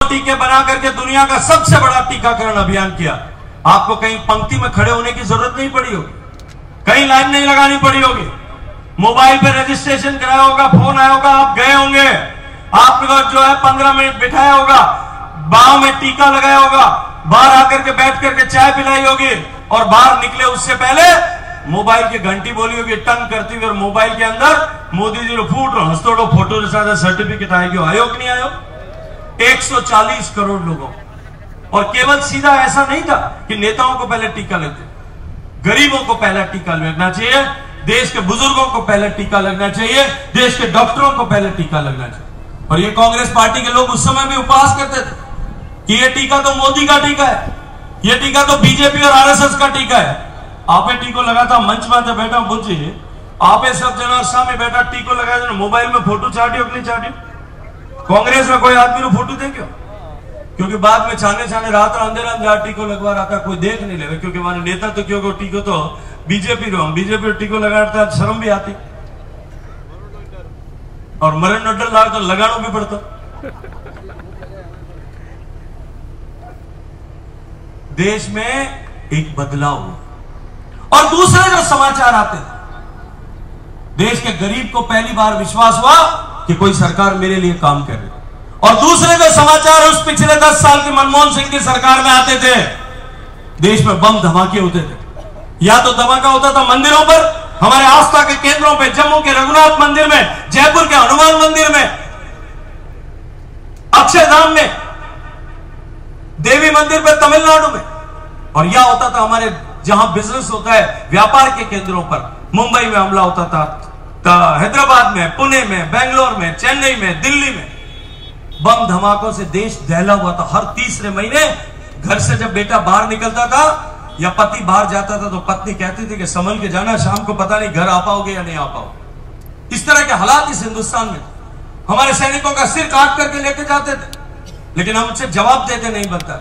टीके बना करके दुनिया का सबसे बड़ा टीकाकरण अभियान किया। आपको कहीं पंक्ति में खड़े होने की जरूरत नहीं पड़ी होगी, कहीं लाइन नहीं लगानी पड़ी होगी, मोबाइल पे रजिस्ट्रेशन कराया होगा, फोन आया होगा, आप गए होंगे, आपको जो है 15 मिनट बिठाया होगा, बाहों में टीका लगाया होगा, बाहर आकर के बैठ करके चाय पिलाई होगी और बाहर निकले उससे पहले मोबाइल की घंटी बोली होगी टंग करती हुई और मोबाइल के अंदर मोदी जी फूट हंसतोड़ो फोटो के साथ सर्टिफिकेट आएगी। आयो कि नहीं आयो? 140 करोड़ लोगों। और केवल सीधा ऐसा नहीं था कि नेताओं को पहले टीका लेते, गरीबों को पहले टीका लगना चाहिए, देश के बुजुर्गों को पहले टीका लगना चाहिए, देश के डॉक्टरों को पहले टीका लगना चाहिए। और ये कांग्रेस पार्टी के लोग उस समय भी उपवास करते थे कि ये टीका तो मोदी का टीका है, ये टीका तो बीजेपी और आरएसएस का टीका है। आपे टीको लगा था, मंच में बैठा बुझी आपे सब जना सामने बैठा टीको लगाया, मोबाइल में फोटो चाटियो कि नहीं चाटियो? कांग्रेस में कोई आदमी को फोटो दे क्यों? क्योंकि बाद में छाने छाने रात अंधेरा अंधेरा टीको लगवा रहा था, कोई देख नहीं लेगा, क्योंकि हमारे नेता तो क्यों टीको तो बीजेपी टीको लगाता शर्म भी आती और मरण न डर तो लगाना भी पड़ता। देश में एक बदलाव हुआ और दूसरे जो समाचार आते थे, देश के गरीब को पहली बार विश्वास हुआ कि कोई सरकार मेरे लिए काम कर रही, और दूसरे जो समाचार उस पिछले 10 साल की मनमोहन सिंह की सरकार में आते थे, देश में बम धमाके होते थे। या तो धमाका होता था मंदिरों पर, हमारे आस्था के केंद्रों पे, जम्मू के रघुनाथ मंदिर में, जयपुर के हनुमान मंदिर में, अक्षरधाम में, देवी मंदिर पे तमिलनाडु में, और यह होता था हमारे जहां बिजनेस होता है व्यापार के केंद्रों पर, मुंबई में हमला होता था, हैदराबाद में, पुणे में, बेंगलोर में, चेन्नई में, दिल्ली में। बम धमाकों से देश दहला हुआ था। हर तीसरे महीने घर से जब बेटा बाहर निकलता था या पति बाहर जाता था तो पत्नी कहती थी कि संभल के जाना, शाम को पता नहीं घर आ पाओगे या नहीं आ पाओगे। इस तरह के हालात इस हिंदुस्तान में। हमारे सैनिकों का सिर काट करके लेके जाते थे, लेकिन हम उनसे जवाब देते नहीं बनता।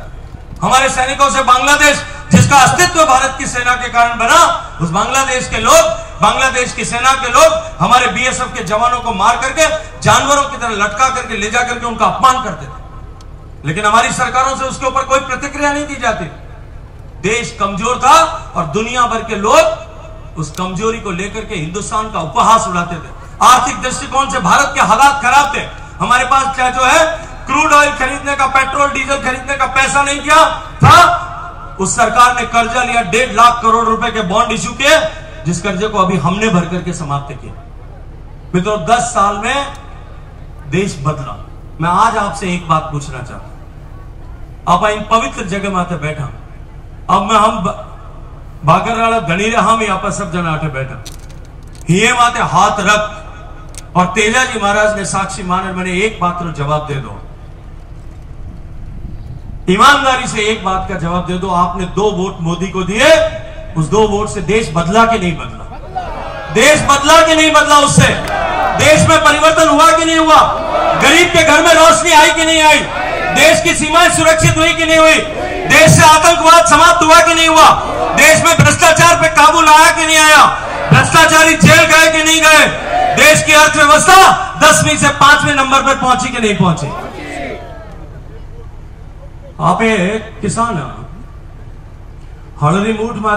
हमारे सैनिकों से बांग्लादेश, जिसका अस्तित्व भारत की सेना के कारण बना, उस बांग्लादेश के लोग, बांग्लादेश की सेना के लोग हमारे बीएसएफ के जवानों को मार करके जानवरों की तरह लटका करके ले जा करके उनका अपमान करते थे, लेकिन हमारी सरकारों से उसके ऊपर कोई प्रतिक्रिया नहीं दी जाती। देश कमजोर था और दुनिया भर के लोग उस कमजोरी को लेकर के हिंदुस्तान का उपहास उड़ाते थे। आर्थिक दृष्टिकोण से भारत के हालात खराब थे। हमारे पास क्या जो है क्रूड ऑयल खरीदने का, पेट्रोल डीजल खरीदने का पैसा नहीं किया था। उस सरकार ने कर्जा लिया, 1.5 लाख करोड़ रुपए के बॉन्ड इश्यू किए, जिस कर्जे को अभी हमने भर करके समाप्त किया। मित्रों, 10 साल में देश बदला। मैं आज आपसे एक बात पूछना चाहता हूं। आप इन पवित्र जगह में आते बैठा, अब मैं हम भागर वाला धनी हम यहाँ पर सब जना आटे बैठा, ये माते हाथ रख और तेजा जी महाराज ने साक्षी माने, मैंने एक बात तो जवाब दे दो, ईमानदारी से एक बात का जवाब दे दो। आपने 2 वोट मोदी को दिए, उस 2 वोट से देश बदला कि नहीं बदला? देश बदला कि नहीं बदला? उससे देश में परिवर्तन हुआ कि नहीं हुआ? गरीब के घर में रोशनी आई कि नहीं आई? देश की सीमाएं सुरक्षित हुई कि नहीं हुई? देश से आतंकवाद समाप्त हुआ कि नहीं हुआ? देश में भ्रष्टाचार पे काबू लाया कि नहीं आया? भ्रष्टाचारी जेल गए कि नहीं गए? देश की अर्थव्यवस्था 10वीं से 5वें नंबर पर पहुंची कि नहीं पहुंची? आप एक किसान हळदी मूठ में